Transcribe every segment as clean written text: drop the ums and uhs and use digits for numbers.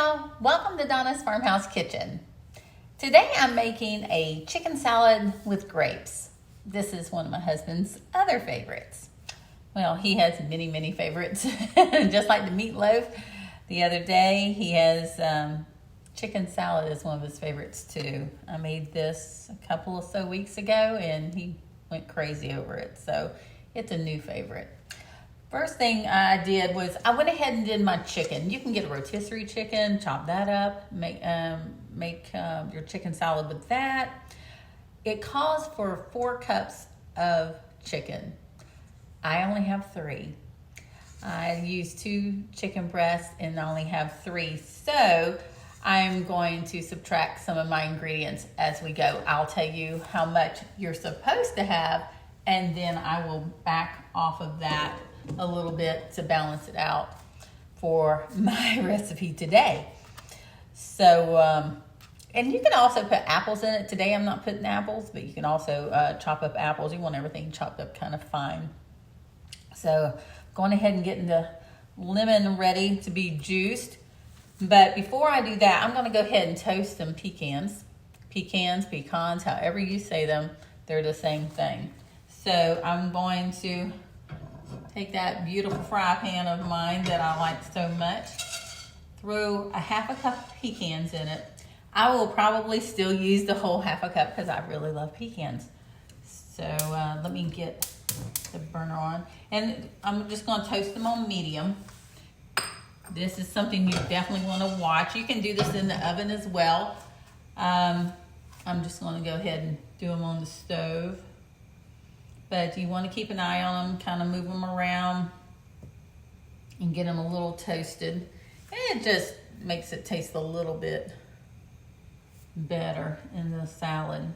y'all, welcome to Donna's Farmhouse Kitchen. Today I'm making a chicken salad with grapes. This is one of my husband's other favorites. Well, he has many favorites, just like the meatloaf. The other day he has chicken salad is one of his favorites too. I made this a couple of so weeks ago and he went crazy over it, so it's a new favorite. First thing I did was I went ahead and did my chicken. You can get a rotisserie chicken, chop that up, make your chicken salad with that. It calls for 4 cups of chicken. I only have 3. I used 2 chicken breasts and I only have 3. So I'm going to subtract some of my ingredients as we go. I'll tell you how much you're supposed to have, and then I will back off of that a little bit to balance it out for my recipe today. So, and you can also put apples in it. Today I'm not putting apples, but you can also chop up apples. You want everything chopped up kind of fine. So going ahead and getting the lemon ready to be juiced. But before I do that, I'm going to go ahead and toast some pecans. Pecans, however you say them, they're the same thing. So I'm going to take that beautiful fry pan of mine that I like so much, throw a half a cup of pecans in it. I will probably still use the whole half a cup because I really love pecans. So let me get the burner on. And I'm just going to toast them on medium. This is something you definitely want to watch. You can do this in the oven as well. I'm just going to go ahead and do them on the stove. But you want to keep an eye on them, kind of move them around and get them a little toasted. And it just makes it taste a little bit better in the salad.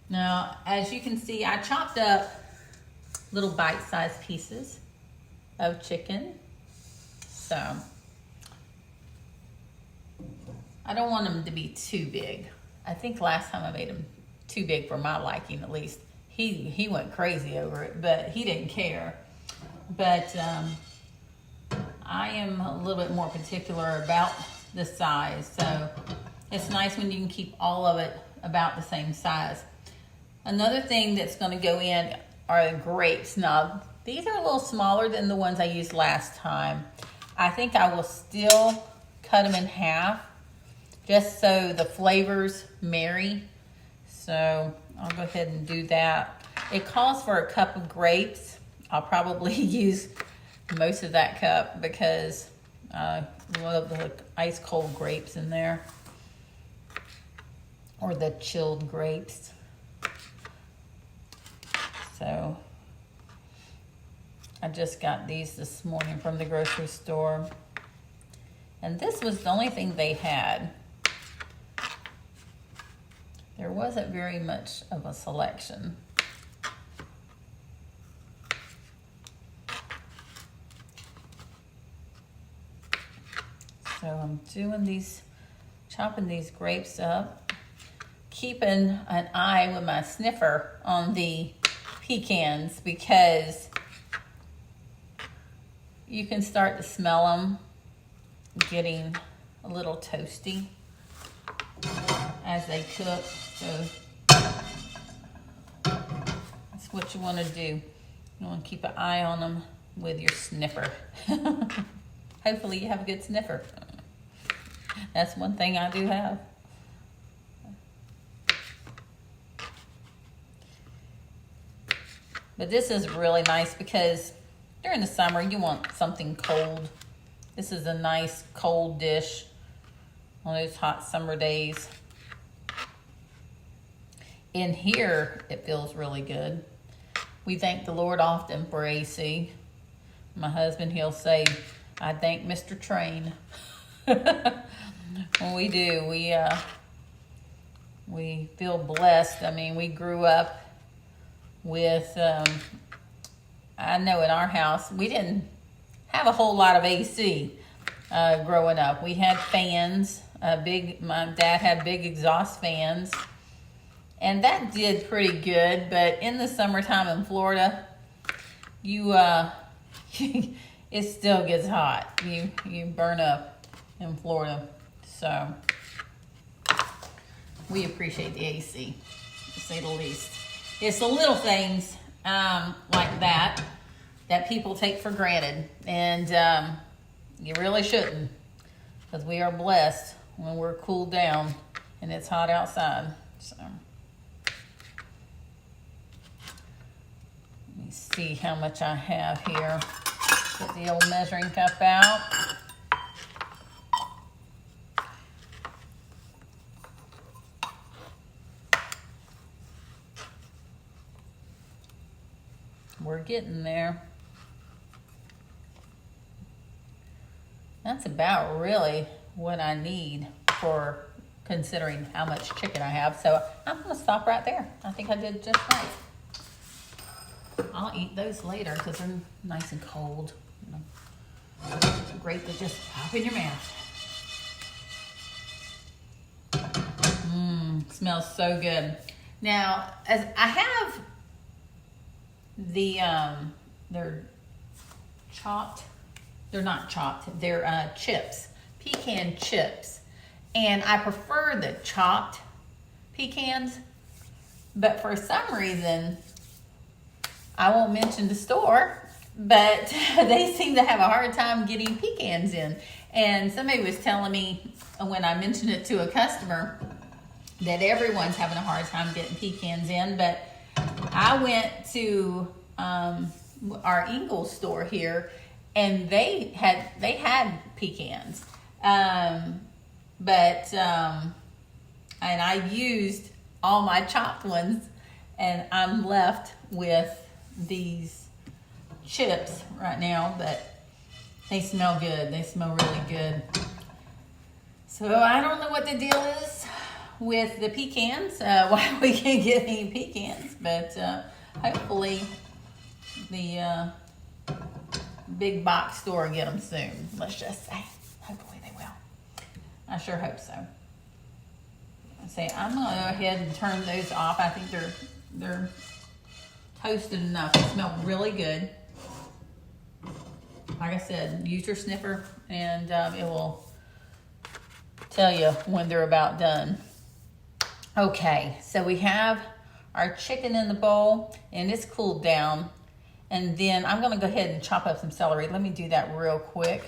Now, as you can see, I chopped up little bite-sized pieces of chicken. So, I don't want them to be too big. I think last time I made them too big for my liking, at least. He went crazy over it, but he didn't care. But I am a little bit more particular about the size. So it's nice when you can keep all of it about the same size. Another thing that's going to go in are the grapes. Now, these are a little smaller than the ones I used last time. I think I will still cut them in half, just so the flavors marry. So I'll go ahead and do that. It calls for a cup of grapes. I'll probably use most of that cup because I love the ice cold grapes in there, or the chilled grapes. So I just got these this morning from the grocery store, and this was the only thing they had. There wasn't very much of a selection. So I'm chopping these grapes up, keeping an eye with my sniffer on the pecans because you can start to smell them getting a little toasty as they cook. So that's what you want to do. You want to keep an eye on them with your sniffer. Hopefully you have a good sniffer. That's one thing I do have. But this is really nice because during the summer you want something cold. This is a nice cold dish on those hot summer days. In here, it feels really good. We thank the Lord often for AC. My husband, he'll say, I thank Mr. Train. When we do, we feel blessed. I mean, we grew up with, I know in our house, we didn't have a whole lot of AC growing up. We had fans, my dad had big exhaust fans. And that did pretty good, but in the summertime in Florida, it it still gets hot. You burn up in Florida. So we appreciate the AC, to say the least. It's the little things like that people take for granted. And you really shouldn't, because we are blessed when we're cooled down and it's hot outside. So let me see how much I have here. Get the old measuring cup out. We're getting there. That's about really what I need for considering how much chicken I have. So I'm going to stop right there. I think I did just right. I'll eat those later because they're nice and cold. You know, great to just pop in your mouth. Smells so good. Now, as I have the they're chopped. They're not chopped. They're chips, pecan chips, and I prefer the chopped pecans. But for some reason, I won't mention the store, but they seem to have a hard time getting pecans in. And somebody was telling me when I mentioned it to a customer that everyone's having a hard time getting pecans in. But I went to our Ingles store here, and they had pecans, and I used all my chopped ones, and I'm left with these chips right now, but they smell good. They smell really good. So I don't know what the deal is with the pecans, why we can't get any pecans, but hopefully the big box store will get them soon. Let's just say, hopefully they will. I sure hope so. I'm gonna go ahead and turn those off. I think they're toasted enough. They smell really good. Like I said, use your sniffer and it will tell you when they're about done. Okay, so we have our chicken in the bowl and it's cooled down. And then I'm gonna go ahead and chop up some celery. Let me do that real quick.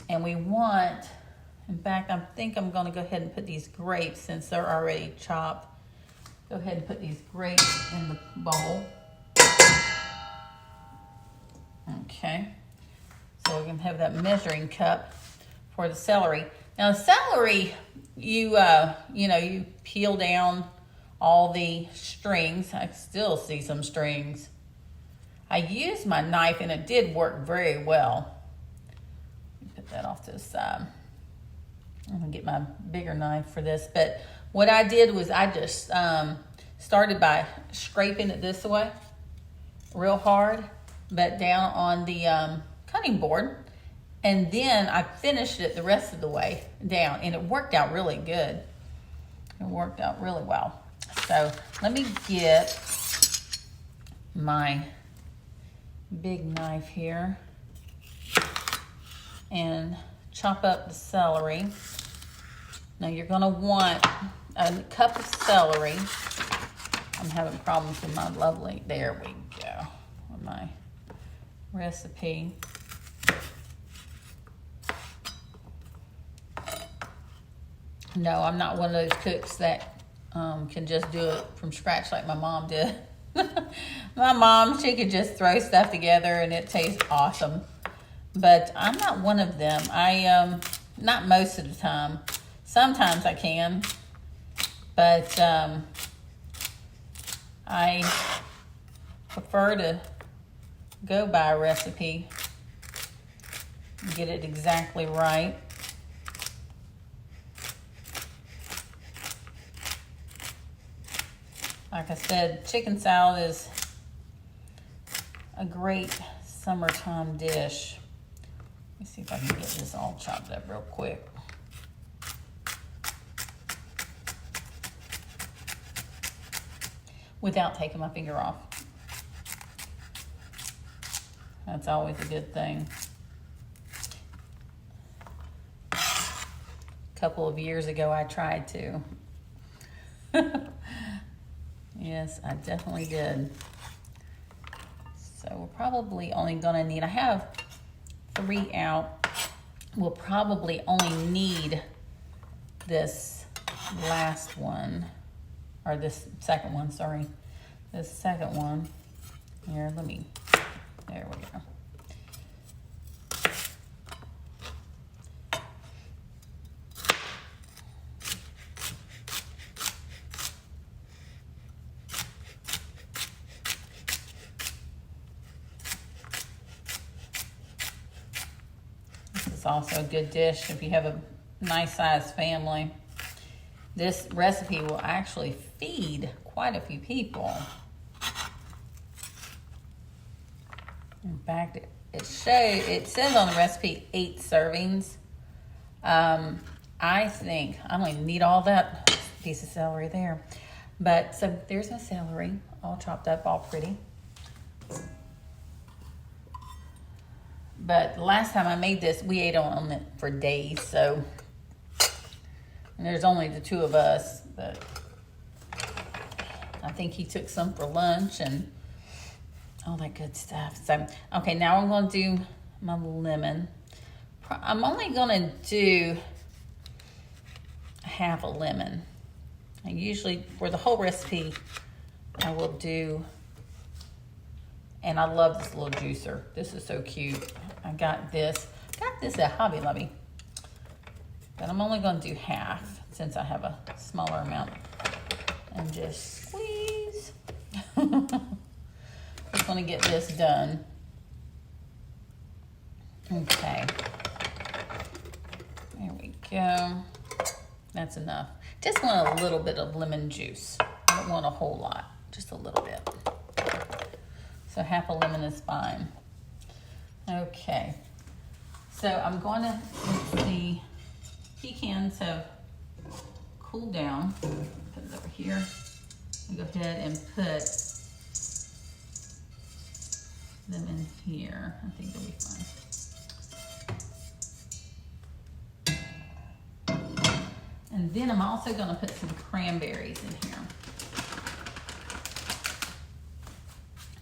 And we want, in fact, I think I'm gonna go ahead and put these grapes, since they're already chopped. Go ahead and put these grapes in the bowl. Okay, so we can have that measuring cup for the celery. Now the celery, you peel down all the strings. I still see some strings. I used my knife and it did work very well. Put that off to the side. I'm gonna get my bigger knife for this, but what I did was I just started by scraping it this way real hard, but down on the cutting board, and then I finished it the rest of the way down, and it worked out really good. It worked out really well. So let me get my big knife here and chop up the celery. Now you're gonna want a cup of celery. I'm having problems with my lovely, there we go, with my recipe. No, I'm not one of those cooks that can just do it from scratch like my mom did. My mom, she could just throw stuff together and it tastes awesome. But I'm not one of them. Not most of the time. Sometimes I can, but I prefer to go by a recipe and get it exactly right. Like I said, chicken salad is a great summertime dish. Let me see if I can get this all chopped up real quick. Without taking my finger off. That's always a good thing. A couple of years ago, I tried to. Yes, I definitely did. So we're probably only gonna need, I have 3 out. We'll probably only need this last one, or this second one, sorry. This second one. Here, there we go. It's also a good dish if you have a nice sized family. This recipe will actually feed quite a few people. In fact, it says on the recipe 8 servings. I think I don't even need all that piece of celery there. But so there's my celery all chopped up, all pretty. But the last time I made this, we ate on it for days, so, and there's only the 2 of us, but I think he took some for lunch and all that good stuff. So, okay, now I'm going to do my lemon. I'm only going to do half a lemon. I usually, for the whole recipe, I will do, and I love this little juicer. This is so cute. I got this at Hobby Lobby. But I'm only going to do half since I have a smaller amount. And just squeeze. Just want to get this done. Okay. There we go. That's enough. Just want a little bit of lemon juice. I don't want a whole lot, just a little bit. So half a lemon is fine. Okay. So I'm going to, the pecans have cooled down. Put it over here. I'll go ahead and put them in here. I think they'll be fine. And then I'm also going to put some cranberries in here.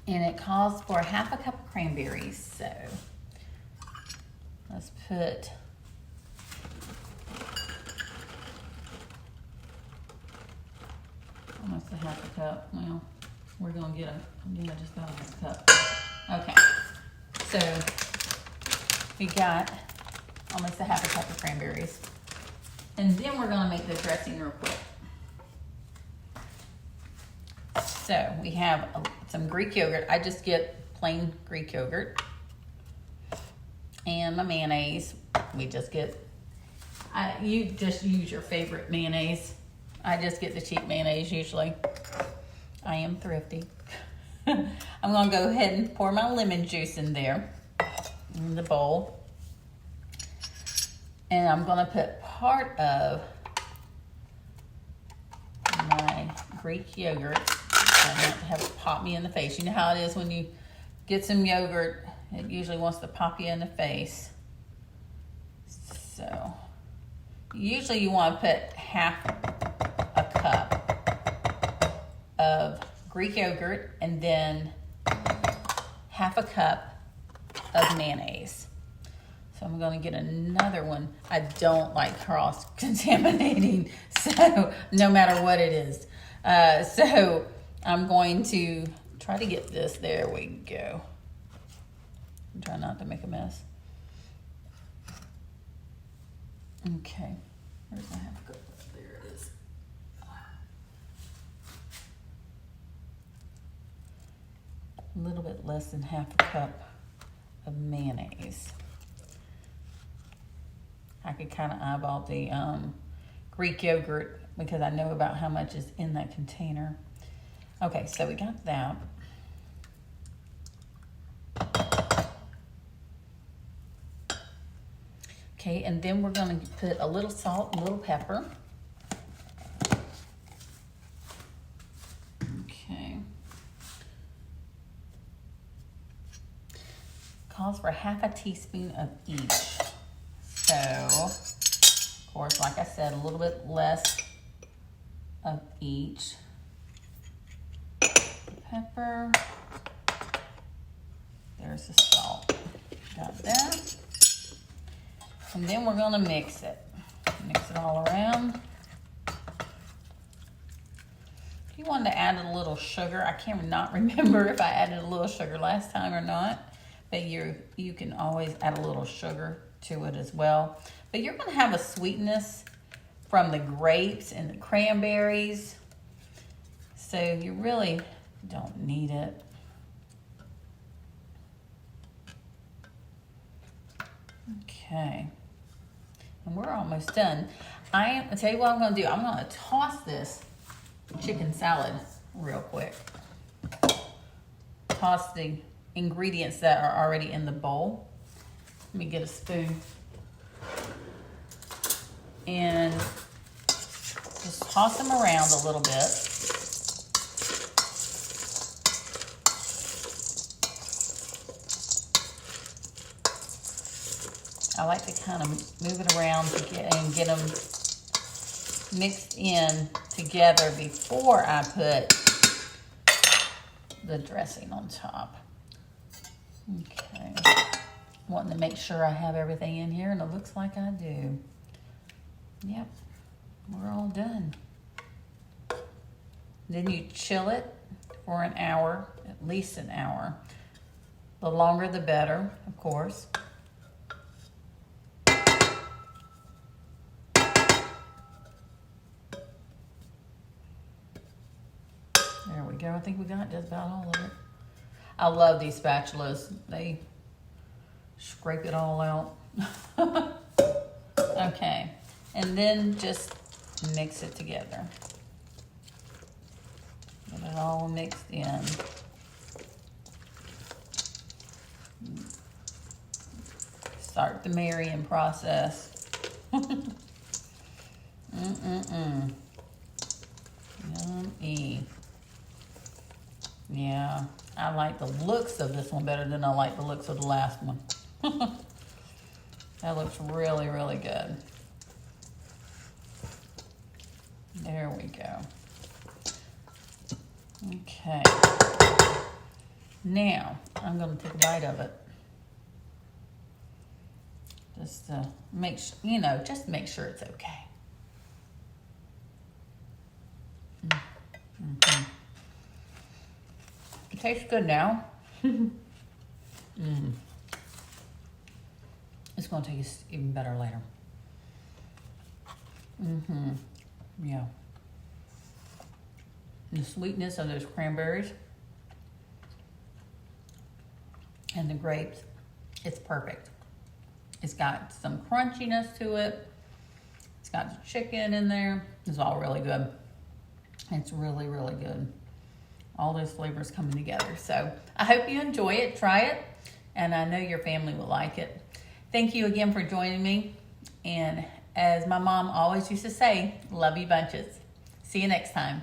And it calls for half a cup of cranberries. So let's put almost a half a cup. Well, we're going to get just about a half a cup. Okay. So we got almost a half a cup of cranberries. And then we're going to make the dressing real quick. So we have some Greek yogurt. I just get plain Greek yogurt. And my mayonnaise. We just get, you just use your favorite mayonnaise. I just get the cheap mayonnaise usually. I am thrifty. I'm going to go ahead and pour my lemon juice in there, in the bowl. And I'm going to put part of my Greek yogurt. I want to have it pop me in the face. You know how it is when you get some yogurt, it usually wants to pop you in the face. So, usually you want to put half a cup of Greek yogurt and then half a cup of mayonnaise. So I'm going to get another one. I don't like cross-contaminating, so no matter what it is. So I'm going to try to get this. There we go. Try not to make a mess. Okay. Where's my half cup? There it is. A little bit less than half a cup of mayonnaise. I could kind of eyeball the Greek yogurt because I know about how much is in that container. Okay, so we got that. Okay, and then we're going to put a little salt and a little pepper. Okay. calls for half a teaspoon of each. So, of course, like I said, a little bit less of each. Pepper. There's the salt. Got that. And then we're gonna mix it. Mix it all around. If you wanted to add a little sugar, I can't not remember if I added a little sugar last time or not, but you can always add a little sugar to it as well. But you're gonna have a sweetness from the grapes and the cranberries, so you really don't need it. Okay, and we're almost done. I'll tell you what I'm gonna do. I'm gonna toss this chicken salad real quick. Toss the ingredients that are already in the bowl. Let me get a spoon. And just toss them around a little bit. I like to kind of move it around to get them mixed in together before I put the dressing on top. Okay. Wanting to make sure I have everything in here, and it looks like I do. Yep, we're all done. Then you chill it for an hour, at least an hour. The longer the better, of course. There we go. I think we got just about all of it. I love these spatulas. They scrape it all out. Okay. And then just mix it together. Get it all mixed in. Start the marrying process. Yummy. Yeah, I like the looks of this one better than I like the looks of the last one. That looks really, really good. There we go. Okay. Now, I'm going to take a bite of it. Just to make sure, just make sure it's okay. Mm-hmm. It tastes good now. It's going to taste even better later. Yeah. The sweetness of those cranberries and the grapes, it's perfect. It's got some crunchiness to it. It's got the chicken in there. It's all really good. It's really, really good. All those flavors coming together. So I hope you enjoy it. Try it. And I know your family will like it. Thank you again for joining me. And as my mom always used to say, love you bunches. See you next time.